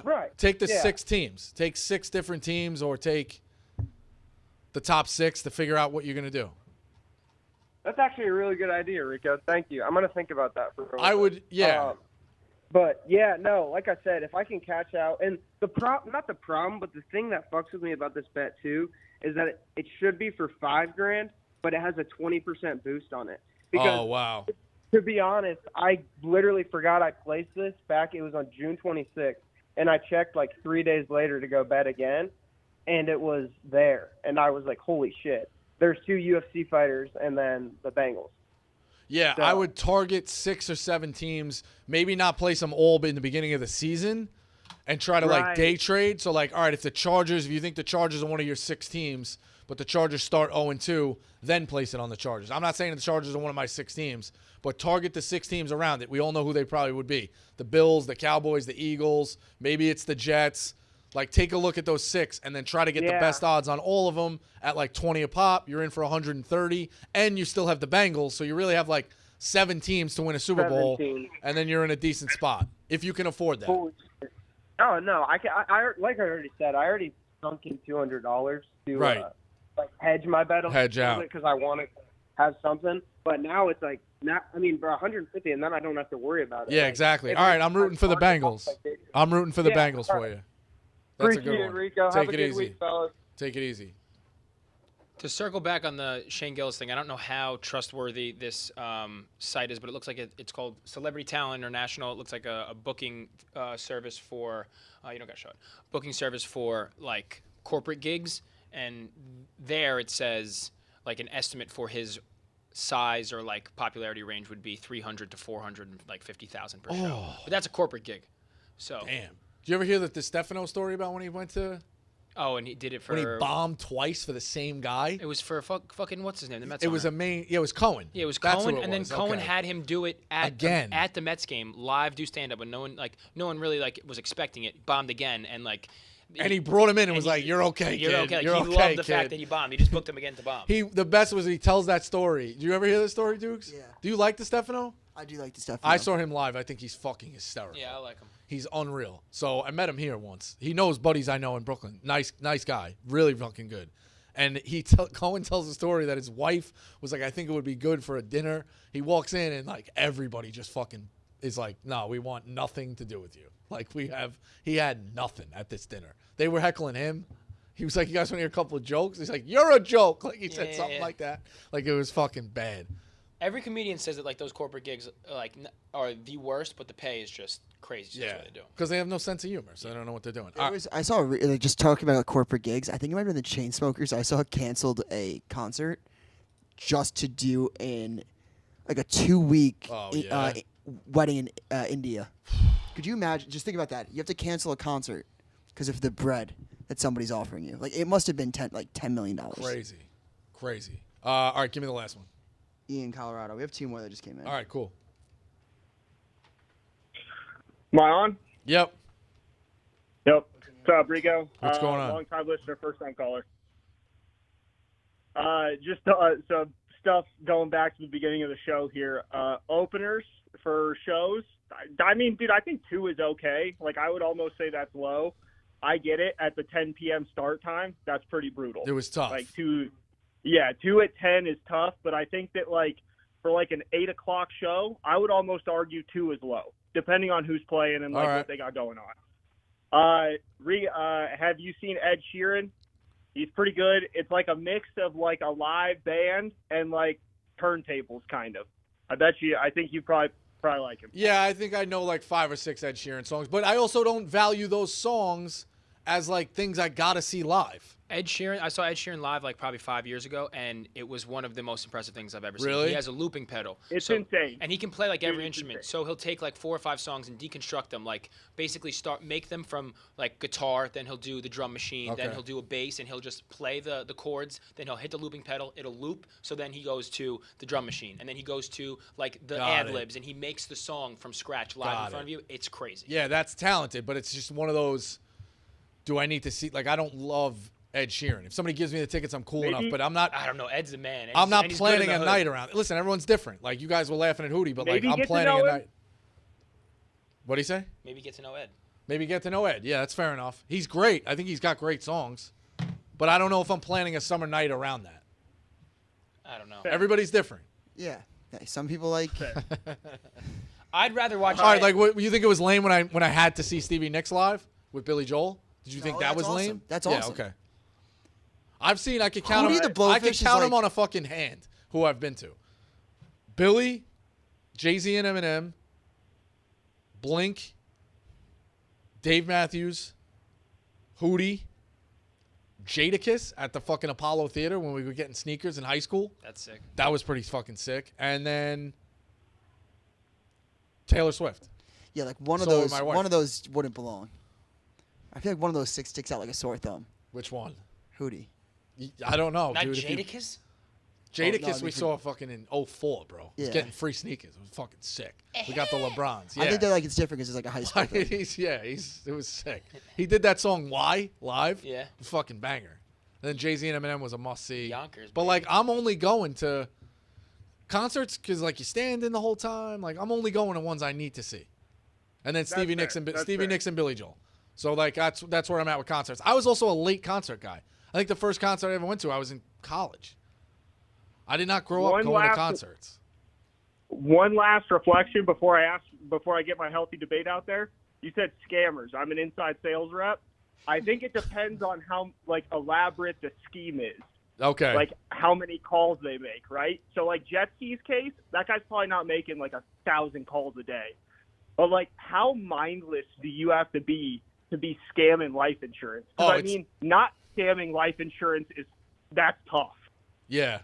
right. take the 6 teams. Take 6 different teams, or take the top 6 to figure out what you're gonna do. That's actually a really good idea, Rico. Thank you. I'm gonna think about that for a little I bit. would, yeah. But yeah, no, like I said, if I can catch out, and not the problem, but the thing that fucks with me about this bet too is that it should be for $5,000, but it has a 20% boost on it. Because, oh wow. to be honest, I literally forgot I placed this back. It was on June 26th, and I checked like 3 days later to go bet again, and it was there, and I was like, holy shit. There's 2 UFC fighters and then the Bengals. Yeah, So, I would target 6 or 7 teams, maybe not place them all in the beginning of the season and try to like day trade. So like, all right, if you think the Chargers are one of your 6 teams, but the Chargers start 0-2, then place it on the Chargers. I'm not saying the Chargers are one of my 6 teams, but target the 6 teams around it. We all know who they probably would be. The Bills, the Cowboys, the Eagles, maybe it's the Jets. Like, take a look at those 6 and then try to get the best odds on all of them at like 20 a pop. You're in for 130, and you still have the Bengals, so you really have like 7 teams to win a Super Bowl, and then you're in a decent spot if you can afford that. Oh no, I like I already said, I already sunk in $200 to like hedge my bet a little bit because I want to have something. But now it's like for 150, and then I don't have to worry about it. Yeah, like, exactly. All right, I'm rooting for the Bengals. I'm rooting for the Bengals for you. That's a good one. Rico. Take have it a good easy. week, fellas. Take it easy. To circle back on the Shane Gillis thing, I don't know how trustworthy this site is, but it looks like it's called Celebrity Talent International. It looks like a booking service for you don't got to show it. Booking service for like corporate gigs, and there it says like an estimate for his size or like popularity range would be 300 to 450,000 per show. But that's a corporate gig. So damn. Did you ever hear the Stefano story about when he went to? Oh, and he did it for when he bombed twice for the same guy. It was for fucking what's his name? The Mets. It was a main. Yeah, it was Cohen. Yeah, it was That's Cohen, what it and then was. Cohen Okay. had him do it at Again. at the Mets game live, do stand up, and no one really like was expecting it. Bombed again, and like. And he brought him in and was like, "You're okay, kid. You're okay." Like, You're he okay, loved the kid. fact that he bombed. He just booked him again to bomb. The best was he tells that story. Do you ever hear this story, Dukes? Yeah. Do you like the Stefano? I do like the Stefano. I saw him live. I think he's fucking hysterical. Yeah, I like him. He's unreal. So I met him here once. He knows buddies I know in Brooklyn. Nice guy. Really fucking good. And Cohen tells the story that his wife was like, I think it would be good for a dinner. He walks in and like everybody just fucking is like, no, we want nothing to do with you. Like he had nothing at this dinner. They were heckling him. He was like, you guys want to hear a couple of jokes? He's like, you're a joke. Like he said something like that. Like it was fucking bad. Every comedian says that like those corporate gigs like are the worst, but the pay is just crazy. That's what they do. Because they have no sense of humor, so they don't know what they're doing. I saw like, just talking about corporate gigs. I think it might have been the Chainsmokers. I saw canceled a concert just to do in like a 2-week wedding in India. Could you imagine? Just think about that. You have to cancel a concert because of the bread that somebody's offering you. Like it must have been $10 million. Crazy. All right, give me the last one. Ian, Colorado. We have 2 more that just came in. All right, cool. Am I on? Yep. Yep. What's up, Rico? What's going on? Long-time listener, first-time caller. Just some stuff going back to the beginning of the show here. Openers for shows. I mean, dude, I think 2 is okay. Like, I would almost say that's low. I get it. At the 10 p.m. start time, that's pretty brutal. It was tough. Like, 2 at 10 is tough, but I think that, like, for, like, an 8 o'clock show, I would almost argue 2 is low, depending on who's playing and, like, what they got going on. Have you seen Ed Sheeran? He's pretty good. It's like a mix of, like, a live band and, like, turntables, kind of. I think you probably like him. Yeah, I think I know, like, 5 or 6 Ed Sheeran songs, but I also don't value those songs as, like, things I gotta see live. Ed Sheeran, I saw Ed Sheeran live like probably 5 years ago, and it was one of the most impressive things I've ever seen. Really? He has a looping pedal. It's insane. And he can play like every instrument. So he'll take like 4 or 5 songs and deconstruct them, like basically make them from like guitar, then he'll do the drum machine, then he'll do a bass, and he'll just play the chords, then he'll hit the looping pedal, it'll loop, so then he goes to the drum machine, and then he goes to like the ad-libs, and he makes the song from scratch live in front of you. It's crazy. Yeah, that's talented, but it's just one of those, do I need to see, like I don't love Ed Sheeran. If somebody gives me the tickets, I'm cool enough, but I'm not. I don't know. Ed's the man. I'm not planning a night around. Listen, everyone's different. Like you guys were laughing at Hootie, but Maybe like I'm planning a night. What'd he say? Maybe get to know Ed. Maybe get to know Ed. Yeah, that's fair enough. He's great. I think he's got great songs, but I don't know if I'm planning a summer night around that. I don't know. Everybody's different. Yeah. Hey, some people like. I'd rather watch. All right, like, what, you think it was lame when I had to see Stevie Nicks live with Billy Joel? Did you think that was awesome. lame? That's awesome. Yeah, okay. I've seen. I could count Hootie them. the I could Blowfish count is them on a fucking hand. Who I've been to: Billy, Jay-Z and Eminem, Blink, Dave Matthews, Hootie, Jadakiss at the fucking Apollo Theater when we were getting sneakers in high school. That's sick. That was pretty fucking sick. And then Taylor Swift. Yeah, like one of So would those. my wife. One of those wouldn't belong. I feel like one of those sticks out like a sore thumb. Which one? Hootie. I don't know, Not dude. Jadakiss? Jadakiss no, we saw fucking in 04, bro. He's Yeah. getting free sneakers. It was fucking sick. We got the LeBrons. Yeah. I think that like it's different because it's like a high school thing. It was sick. He did that song "Why" live. Yeah. It was fucking banger. And then Jay-Z and Eminem was a must see. Yonkers, but like, I'm only going to concerts because like you stand in the whole time. Like, I'm only going to ones I need to see. And then Stevie Nicks and Billy Joel. So like that's where I'm at with concerts. I was also a late concert guy. I think the first concert I ever went to, I was in college. I did not grow up going to concerts. One last reflection before I get my healthy debate out there. You said scammers. I'm an inside sales rep. I think it depends on how like elaborate the scheme is. Okay. Like how many calls they make, right? So like Jetski's case, that guy's probably not making like 1,000 calls a day. But like, how mindless do you have to be scamming life insurance? Because I mean, not scamming life insurance that's tough. Yeah.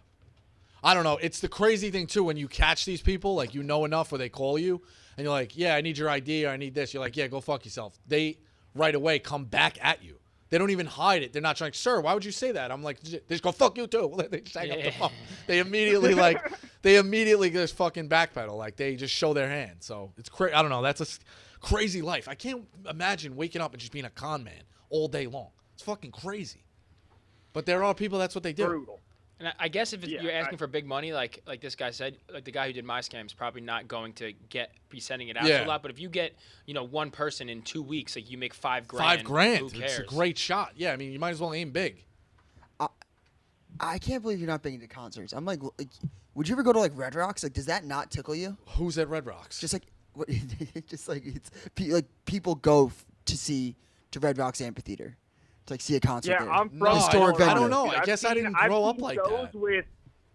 I don't know. It's the crazy thing, too, when you catch these people, like, you know enough where they call you, and you're like, yeah, I need your ID or I need this. You're like, yeah, go fuck yourself. They, right away, come back at you. They don't even hide it. They're not trying, sir, why would you say that? I'm like, they just go, fuck you, too. They just hang up the phone. They immediately just fucking backpedal. Like, they just show their hand. So, it's crazy. I don't know. That's a crazy life. I can't imagine waking up and just being a con man all day long. It's fucking crazy. But there are people, that's what they do. Brutal. And I guess if you're asking for big money, like this guy said, like the guy who did my scam is probably not going to be sending it out to a lot. But if you get, one person in 2 weeks, like you make $5 grand. $5 Who grand. cares? It's a great shot. Yeah, I mean, you might as well aim big. I can't believe you're not big into concerts. I'm like, would you ever go to like Red Rocks? Like, does that not tickle you? Who's at Red Rocks? Just like, just like it's like people go to Red Rocks Amphitheater to like see a concert. Yeah, there. I'm from historic venue. I don't know. Dude, I guess I didn't grow up like that. I've seen with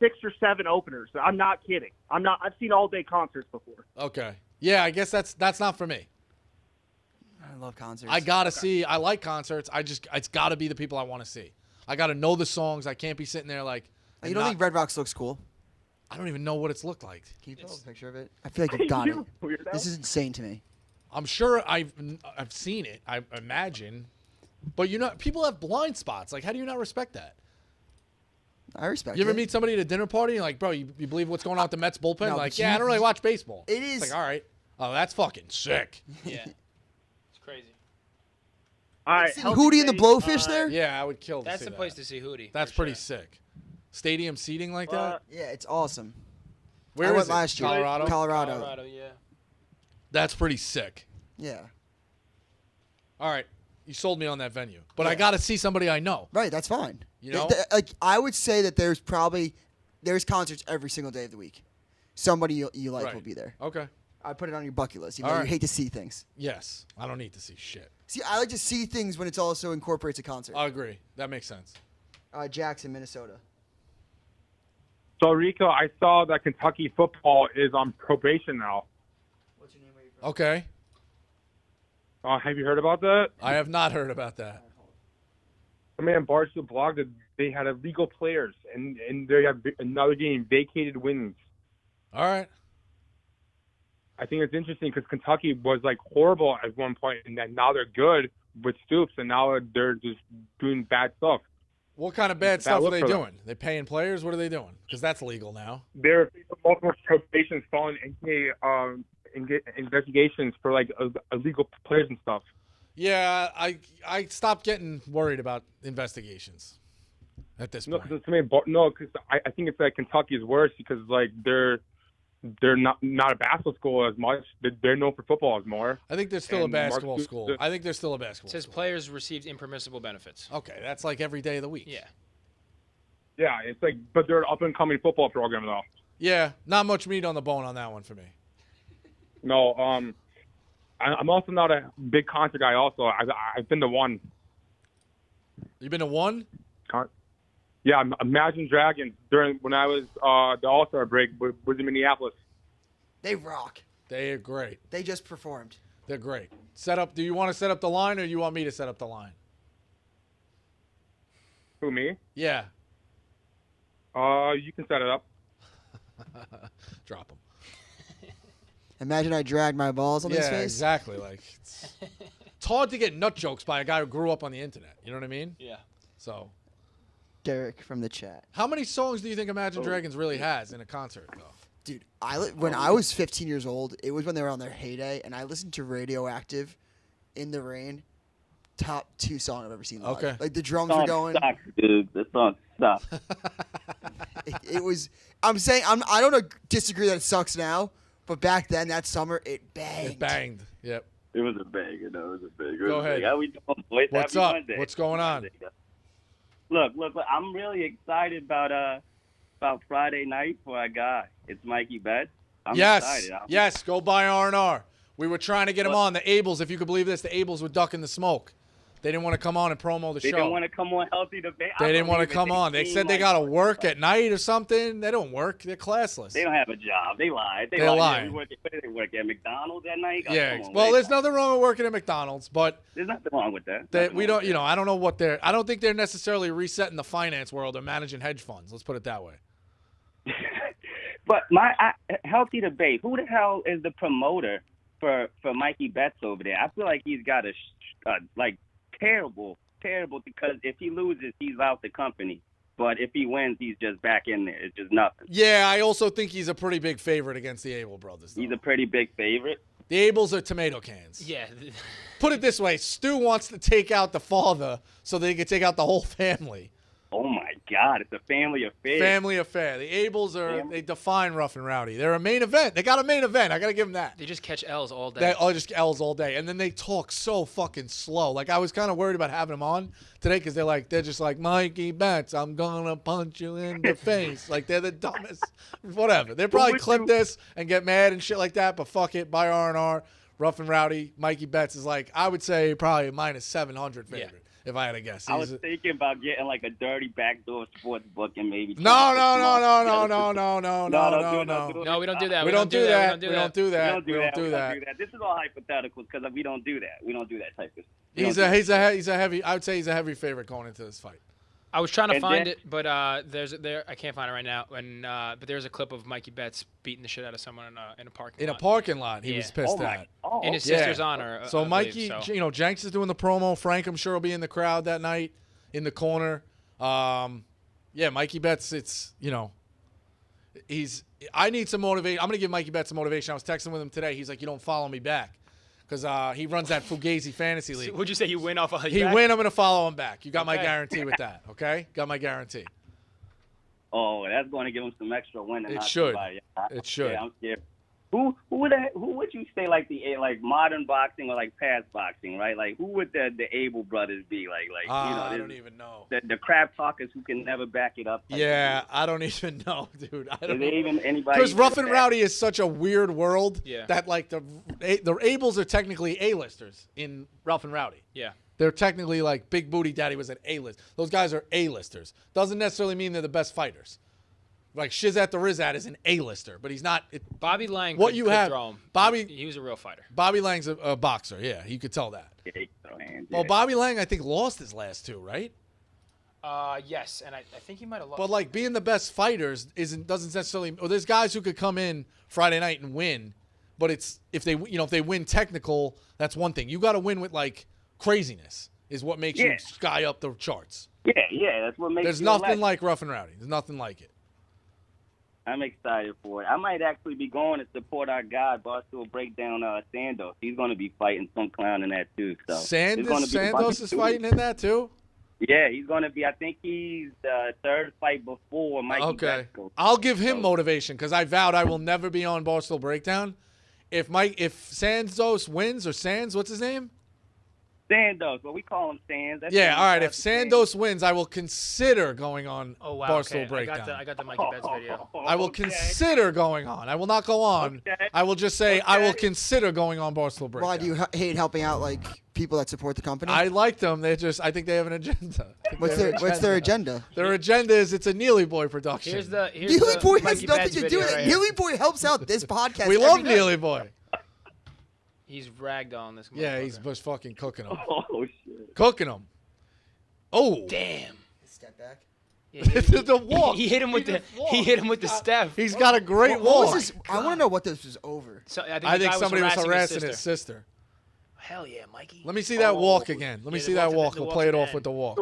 6 or 7 openers. I'm not kidding. I've seen all day concerts before. Okay. Yeah, I guess that's not for me. I love concerts. I gotta see. I like concerts. It's gotta be the people I want to see. I gotta know the songs. I can't be sitting there like. You don't think Red Rocks looks cool? I don't even know what it's looked like. Can you throw a picture of it? I feel like you've got it. Weirdo. This is insane to me. I'm sure I've seen it. I imagine, but people have blind spots. Like, how do you not respect that? I respect it. You ever meet somebody at a dinner party and like, bro, you believe what's going on with the Mets bullpen? No, Like, but yeah, I don't really watch baseball. It is. It's like, all right. Oh, that's fucking sick. Yeah. It's crazy. All right, See Hootie and the Blowfish there? Yeah, I would kill to That's see the that. place to see Hootie. That's for pretty sure. sick. Stadium seating like that? Yeah, it's awesome. Where I is went it? last year. Colorado? Colorado. Yeah. That's pretty sick. Yeah. All right. You sold me on that venue. But I got to see somebody I know. Right, that's fine. You know? Like I would say that there's concerts every single day of the week. Somebody you like will be there. Okay. I put it on your bucket list. You know, All you right. hate to see things. Yes. I don't need to see shit. See, I like to see things when it's also incorporates a concert. I agree. That makes sense. Jackson, Minnesota. So, Rico, I saw that Kentucky football is on probation now. What's your name? Where you from? Okay. Have you heard about that? I have not heard about that. The man Barstool blogged that they had illegal players, and they have another game vacated wins. All right. I think it's interesting because Kentucky was like horrible at one point, and then now they're good with Stoops, and now they're just doing bad stuff. What kind of bad stuff are look they for them. doing? They paying players? What are they doing? Because that's legal now. There are multiple probations following investigations for like illegal players and stuff. Yeah, I stopped getting worried about investigations at this point. No, because I think it's like Kentucky is worse because like they're they're not a basketball school as much. They're known for football as more. I think they're still a And basketball school. I think they're still a It basketball says school. players received impermissible benefits. Okay, that's like every day of the week. Yeah. Yeah, it's like, but they're an up-and-coming football program, though. Yeah, not much meat on the bone on that one for me. No, I'm also not a big concert guy. Also, I've been to one. You've been to one? Yeah, Imagine Dragons when I was the All-Star break was in Minneapolis. They rock. They are great. They just performed. They're great. Set up. Do you want to set up the line, or do you want me to set up the line? Who, me? Yeah. You can set it up. Drop them. Imagine I dragged my balls on his Yeah, face. exactly. Like it's hard to get nut jokes by a guy who grew up on the internet. You know what I mean? Yeah. So, Derek from the chat. how many songs do you think Imagine Dragons really has in a concert, though? Dude, when I was 15 years old, it was when they were on their heyday, and I listened to Radioactive in the Rain. Top 2 song I've ever seen live. Okay. Like the drums were going. Sucks, dude. The song sucks. It was. I'm saying I don't disagree that it sucks now, but back then that summer it banged. It banged. Yep. It was a banger, though. It was a banger. Go ahead. How we doing, boys? What's Happy up? Monday. What's going on? Look. I'm really excited about Friday night for our guy. It's Mikey Betts. I'm excited. Yes. Go buy R&R. We were trying to get him on. The Abels, if you could believe this, the Abels were ducking the smoke. They didn't want to come on and promo the They show. didn't want to come on Healthy Debate. They didn't want to come on. They said they got to work at night or something. They don't work. They're classless. They don't have a job. They lied. They're lying. Yeah, they work at McDonald's at night. Oh, Yeah. come on, Well, man. there's nothing wrong with working at McDonald's, but There's nothing wrong with that. they, Nothing we wrong don't. with I don't know what they're. I don't think they're necessarily resetting the finance world or managing hedge funds. Let's put it that way. But Healthy Debate, who the hell is the promoter for Mikey Betts over there? I feel like he's got a terrible, because if he loses, he's out the company. But if he wins, he's just back in there. It's just nothing. Yeah, I also think he's a pretty big favorite against the Abel brothers. Though. He's a pretty big favorite. The Abels are tomato cans. Yeah. Put it this way: Stu wants to take out the father so they can take out the whole family. Oh my God, it's a family affair. Family affair. The Abels they define Rough and Rowdy. They're a main event. They got a main event. I got to give them that. They just catch L's all day. They all just L's all day. And then they talk so fucking slow. Like, I was kind of worried about having them on today because they're just like, Mikey Betts, I'm going to punch you in the face. Like, they're the dumbest. Whatever. They'll probably clip this and get mad and shit like that, but fuck it. Buy R&R. Rough and Rowdy. Mikey Betts is like, I would say probably a minus 700 favorite. Yeah. If I had to guess. I was thinking about getting like a dirty backdoor sports book and maybe. No, we don't do that. We don't do that. This is all hypothetical because we don't do that. We don't do that type of stuff. He's a heavy. I would say he's a heavy favorite going into this fight. I was trying to find it, but I can't find it right now. But there's a clip of Mikey Betts beating the shit out of someone in a parking lot. In a parking lot, he was pissed at. In his sister's honor. So Mikey, believe, Jenks is doing the promo. Frank, I'm sure, will be in the crowd that night in the corner. Mikey Betts. It's I need some motivation. I'm gonna give Mikey Betts some motivation. I was texting with him today. He's like, you don't follow me back. Because he runs that Fugazi Fantasy League. Would you say you win off of He win, I'm going to follow him back. You got my guarantee with that, okay? Got my guarantee. Oh, that's going to give him some extra win. It should. It should. I'm scared. Who would you say like modern boxing or like past boxing, right? Like who would the Abel brothers be? I don't even know. The crap talkers who can never back it up. Yeah, I don't even know, dude. I don't know. Even anybody? Because Rough and Rowdy is such a weird world that like the Abels are technically A-listers in Rough and Rowdy. Yeah. They're technically like Big Booty Daddy was an A-list. Those guys are A-listers. Doesn't necessarily mean they're the best fighters. Like Shizat the Rizat is an A-lister, but he's not. Bobby Lang. What could, you could have, throw him. Bobby. He was a real fighter. Bobby Lang's a boxer. Yeah, you could tell that. Well, Bobby Lang, I think, lost his last two, right? Yes, and I think he might have lost. But like being the best fighters doesn't necessarily. Or there's guys who could come in Friday night and win, but it's if they win technical, that's one thing. You got to win with like craziness is what makes you sky up the charts. Yeah, that's what makes. There's nothing like Rough and Rowdy. There's nothing like it. I'm excited for it. I might actually be going to support our guy, Bosco Breakdown Sandos. He's going to be fighting some clown in that too. So Sandos is fighting in that too? Yeah, he's going to be. I think he's the third fight before Mikey Okay. Bosco. I'll give him motivation because I vowed I will never be on Barstool Breakdown. If Sandos wins, or Sands, what's his name? Sandos, but we call him Sands. That's Yeah, Sands. all right. If Sandos wins, I will consider going on Oh wow. Barstool Okay. Breakdown. I got the Mikey Betts video. I will consider going on. I will not go on. Okay. I will just say I will consider going on Barstool Breakdown. Why do you hate helping out like people that support the company? I like them. I think they have an agenda. What's their agenda? Their agenda is it's a Neely Boy production. Here's the Neely Boy has Mikey nothing Betts to do video with it. right here. Neely Boy helps out this podcast. We every love night. Neely Boy. He's ragged on this. Yeah, he's motherfucker. just fucking cooking them. Oh shit! Cooking them. Oh. Damn. Step back. Yeah, The walk. He hit him with the step. He's got a great What walk. was this? I want to know what this was over. So, I the think guy somebody was harassing his his sister. Hell yeah, Mikey. Let me see that walk again. Let me Yeah, see the that walk- walk. the We'll walk play it at the off end. with the walk.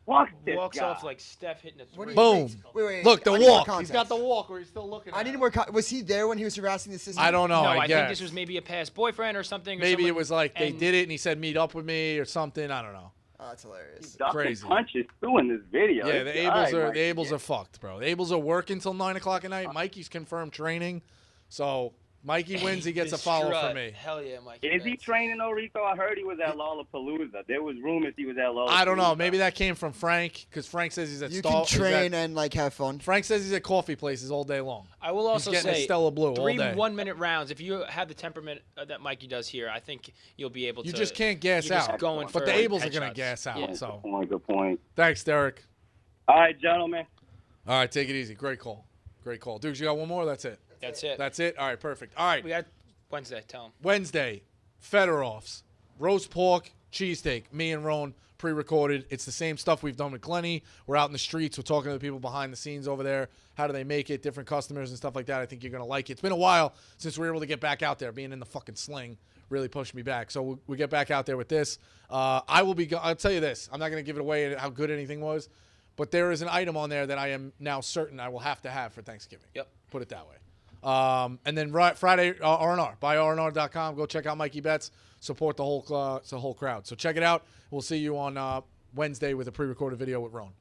Fuck this Walks guy. off like Steph hitting a What do three. you Boom. think? Wait, Look, the I need more walk. He's context. got the walk where he's still looking I at need him. more. Was he there when he was harassing the sister? I don't know. No, I I guess. think this was maybe a past boyfriend or something. Or Maybe it someone- was like they and- did it and he said meet up with me or something. I don't know. Oh, that's hilarious. Ducking Crazy. punches too in this video. Yeah, the It's- Ables all are right, the Ables Mikey. are fucked, bro. The Ables are working till 9 o'clock at night. Mikey's confirmed training, so Mikey wins. He gets a follow Strut. from me. Hell yeah, Mikey. Is he Betts. training though, Rico? I heard he was at Lollapalooza. There was rumors he was at Lollapalooza. I don't know. Maybe that came from Frank because Frank says he's at You Star. can train and like have fun. Frank says he's at coffee places all day long. I will also He's getting say a Stella Blue all 3 day. 1-minute rounds. If you have the temperament that Mikey does here, I think you'll be able to. You just can't gas you're just out. going But for the Ables are headshots. gonna gas out. Yeah. So Good point. thanks, Derek. All right, gentlemen. All right, take it easy. Great call. Great call. Dukes, you got one more? That's it. That's it. That's it? All right, perfect. All right. We got Wednesday. Tell him. Wednesday, Fedoroffs, roast pork, cheesesteak. Me and Roan pre-recorded. It's the same stuff we've done with Glenny. We're out in the streets. We're talking to the people behind the scenes over there. How do they make it? Different customers and stuff like that. I think you're going to like it. It's been a while since we were able to get back out there. Being in the fucking sling really pushed me back. So we get back out there with this. I'll tell you this. I'm not going to give it away how good anything was. But there is an item on there that I am now certain I will have to have for Thanksgiving. Yep. Put it that way. And then Friday, R&R. Buy RNR.com. Go check out Mikey Betts. Support the whole crowd. So check it out. We'll see you on Wednesday with a pre-recorded video with Ron.